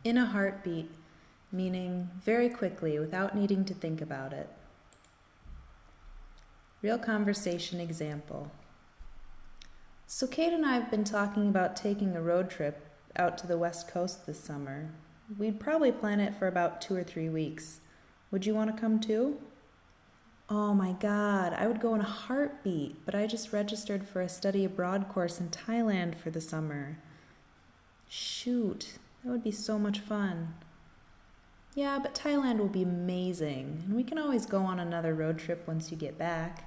In a heartbeat, meaning very quickly without needing to think about it. Real conversation example. So Kate and I have been talking about taking a road trip out to the West Coast this summer. We'd probably plan it for about 2 or 3 weeks. Would you want to come too? Oh my God, I would go in a heartbeat, but I just registered for a study abroad course in Thailand for the summer. Shoot, that would be so much fun. Yeah, but Thailand will be amazing, and we can always go on another road trip once you get back.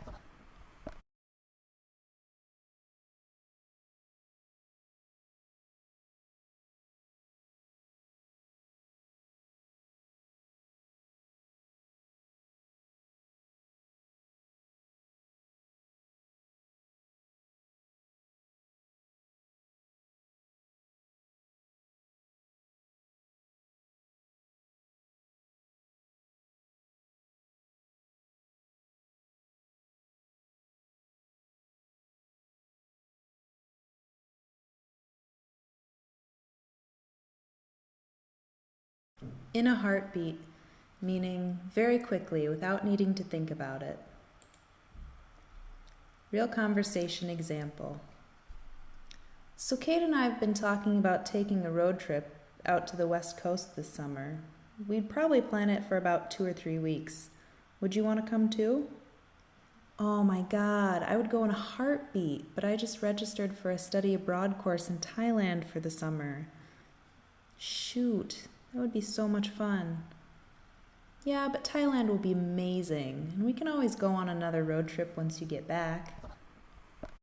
In a heartbeat, meaning very quickly without needing to think about it. Real conversation example. So Kate and I have been talking about taking a road trip out to the West Coast this summer. We'd probably plan it for about 2 or 3 weeks. Would you want to come too? Oh my God, I would go in a heartbeat, but I just registered for a study abroad course in Thailand for the summer. Shoot, that would be so much fun. Yeah, but Thailand will be amazing, and we can always go on another road trip once you get back.